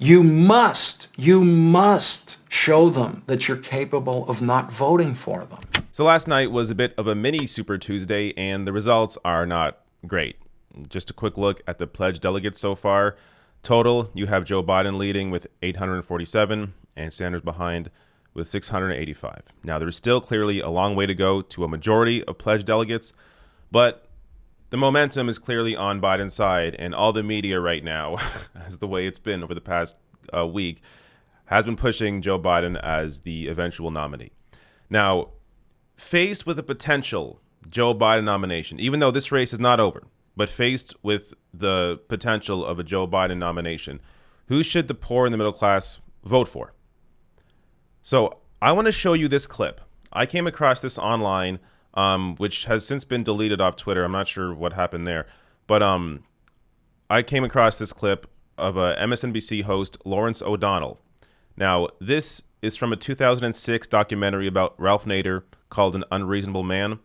You must show them that you're capable of not voting for them. So last night was a bit of a mini Super Tuesday, and the results are not great. Just a quick look at the pledged delegates so far. Total, you have Joe Biden leading with 847 and Sanders behind with 685. Now, there's still clearly a long way to go to a majority of pledged delegates, but the momentum is clearly on Biden's side, and all the media right now, as the way it's been over the past week, has been pushing Joe Biden as the eventual nominee. Now, faced with a potential Joe Biden nomination, even though this race is not over, but faced with the potential of a Joe Biden nomination, who should the poor and the middle class vote for? So I want to show you this clip. I came across this online, which has since been deleted off Twitter. I'm not sure what happened there. But I came across this clip of a MSNBC host, Lawrence O'Donnell. Now, this is from a 2006 documentary about Ralph Nader called An Unreasonable Man.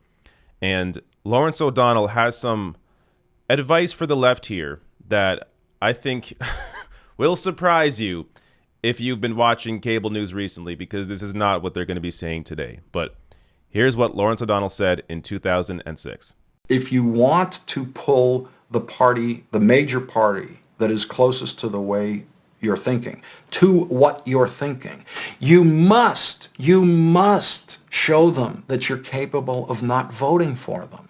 And Lawrence O'Donnell has some advice for the left here that I think will surprise you if you've been watching cable news recently, because this is not what they're going to be saying today. But here's what Lawrence O'Donnell said in 2006. If you want to pull the party, the major party that is closest to the way you're thinking, to what you're thinking, you must show them that you're capable of not voting for them.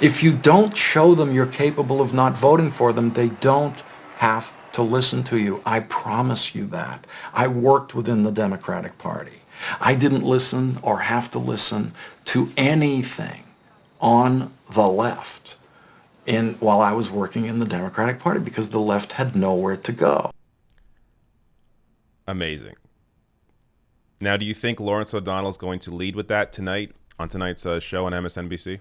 If you don't show them you're capable of not voting for them, they don't have to listen to you. I promise you that. I worked within the Democratic Party. I didn't listen or have to listen to anything on the left while I was working in the Democratic Party, because the left had nowhere to go. Amazing. Now, do you think Lawrence O'Donnell is going to lead with that tonight on tonight's show on MSNBC?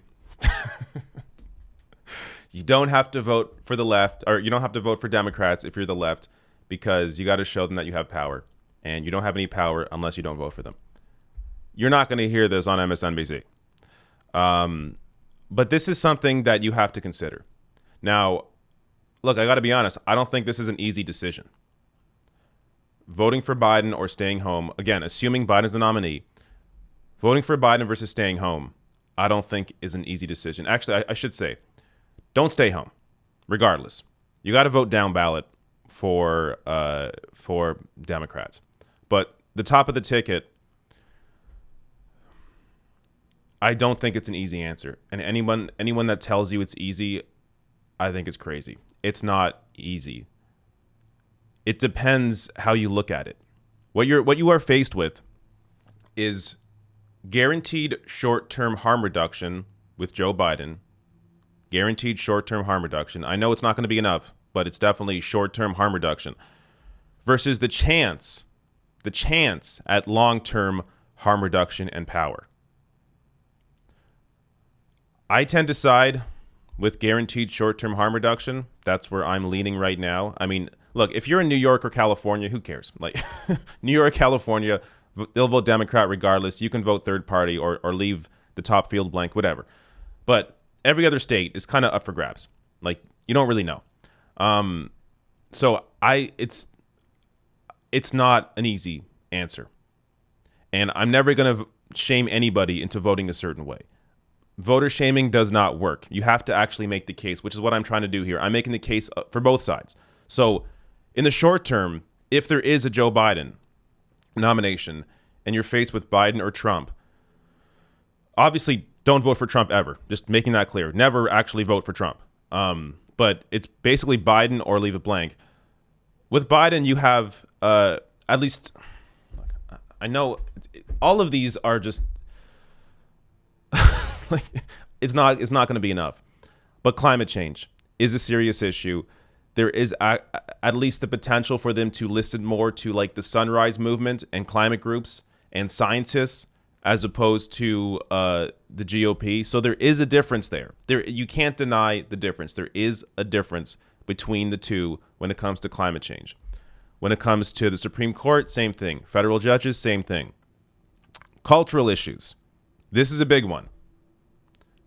You don't have to vote for the left, or you don't have to vote for Democrats if you're the left, because you got to show them that you have power, and you don't have any power unless you don't vote for them. You're not going to hear this on MSNBC. But this is something that you have to consider. Now, look, I got to be honest. I don't think this is an easy decision. Voting for Biden or staying home, again, assuming Biden's the nominee, voting for Biden versus staying home, I don't think is an easy decision. Actually, I should say, don't stay home, regardless. You got to vote down ballot for Democrats. But the top of the ticket, I don't think it's an easy answer. And anyone that tells you it's easy, I think is crazy. It's not easy. It depends how you look at it. What you are faced with is guaranteed short-term harm reduction with Joe Biden. Guaranteed short-term harm reduction. I know it's not going to be enough, but it's definitely short-term harm reduction versus the chance at long-term harm reduction and power. I tend to side with guaranteed short-term harm reduction. That's where I'm leaning right now. I mean, look, if you're in New York or California, who cares? Like, New York, California, they'll vote Democrat regardless. You can vote third party or leave the top field blank, whatever. But every other state is kind of up for grabs. Like, you don't really know. So it's not an easy answer. And I'm never going to shame anybody into voting a certain way. Voter shaming does not work. You have to actually make the case, which is what I'm trying to do here. I'm making the case for both sides. So in the short term, if there is a Joe Biden nomination and you're faced with Biden or Trump, obviously don't vote for Trump ever. Just making that clear. Never actually vote for Trump. But it's basically Biden or leave it blank. With Biden, you have at least, I know all of these are just, like, it's not going to be enough. But climate change is a serious issue. There is at least the potential for them to listen more to like the Sunrise Movement and climate groups and scientists as opposed to the GOP. So there is a difference there. You can't deny the difference. There is a difference between the two when it comes to climate change. When it comes to the Supreme Court, same thing. Federal judges, same thing. Cultural issues. This is a big one.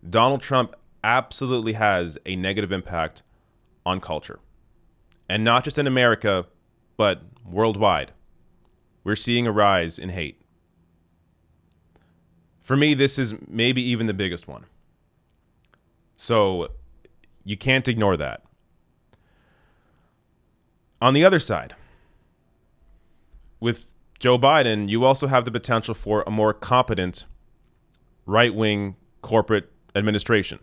Donald Trump absolutely has a negative impact on culture. And not just in America, but worldwide, we're seeing a rise in hate. For me, this is maybe even the biggest one. So you can't ignore that. On the other side, with Joe Biden, you also have the potential for a more competent right-wing corporate administration.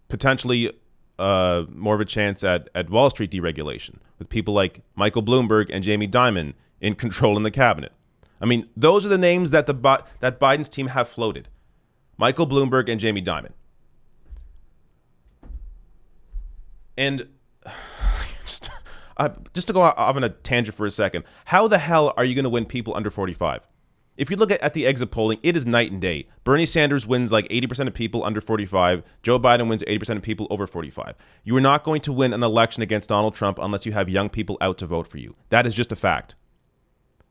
Potentially more of a chance at Wall Street deregulation with people like Michael Bloomberg and Jamie Dimon in control in the cabinet. I mean, those are the names that that Biden's team have floated. Michael Bloomberg and Jamie Dimon. And just to go off on a tangent for a second, how the hell are you going to win people under 45? If you look at the exit polling, it is night and day. Bernie Sanders wins like 80% of people under 45. Joe Biden wins 80% of people over 45. You are not going to win an election against Donald Trump unless you have young people out to vote for you. That is just a fact.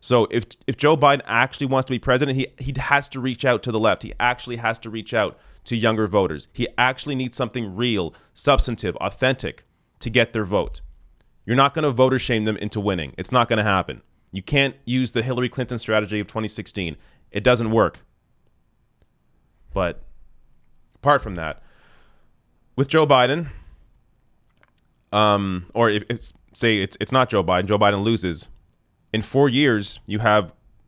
So if Joe Biden actually wants to be president, he has to reach out to the left. He actually has to reach out to younger voters. He actually needs something real, substantive, authentic to get their vote. You're not going to voter shame them into winning. It's not going to happen. You can't use the Hillary Clinton strategy of 2016. It doesn't work. But apart from that, with Joe Biden, or if it's not Joe Biden loses. In 4 years,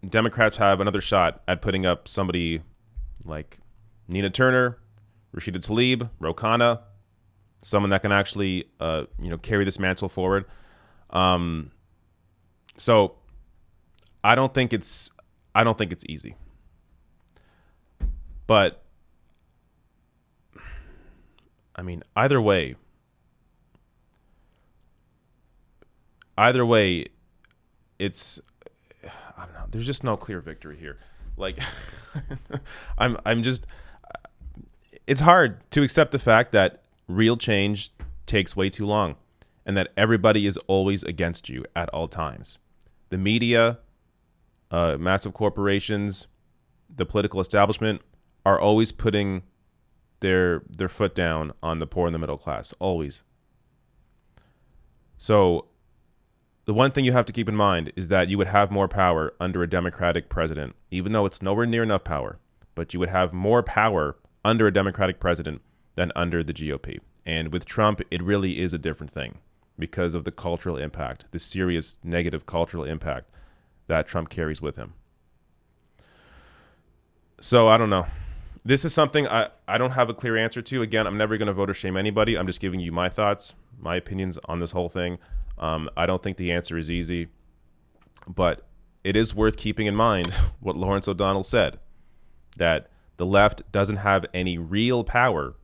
Democrats have another shot at putting up somebody like Nina Turner, Rashida Tlaib, Ro Khanna, someone that can actually carry this mantle forward. So I don't think it's easy. But I mean, either way, it's, I don't know. There's just no clear victory here. Like, it's hard to accept the fact that real change takes way too long and that everybody is always against you at all times. The media, massive corporations, the political establishment are always putting their foot down on the poor and the middle class, always. So the one thing you have to keep in mind is that you would have more power under a Democratic president, even though it's nowhere near enough power, but you would have more power under a Democratic president than under the GOP. And with Trump, it really is a different thing because of the cultural impact, the serious negative cultural impact that Trump carries with him. So I don't know. This is something I don't have a clear answer to. Again, I'm never going to voter shame anybody. I'm just giving you my thoughts, my opinions on this whole thing. I don't think the answer is easy, but it is worth keeping in mind what Lawrence O'Donnell said, that the left doesn't have any real power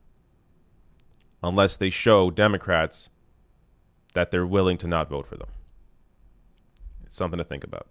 unless they show Democrats that they're willing to not vote for them. It's something to think about.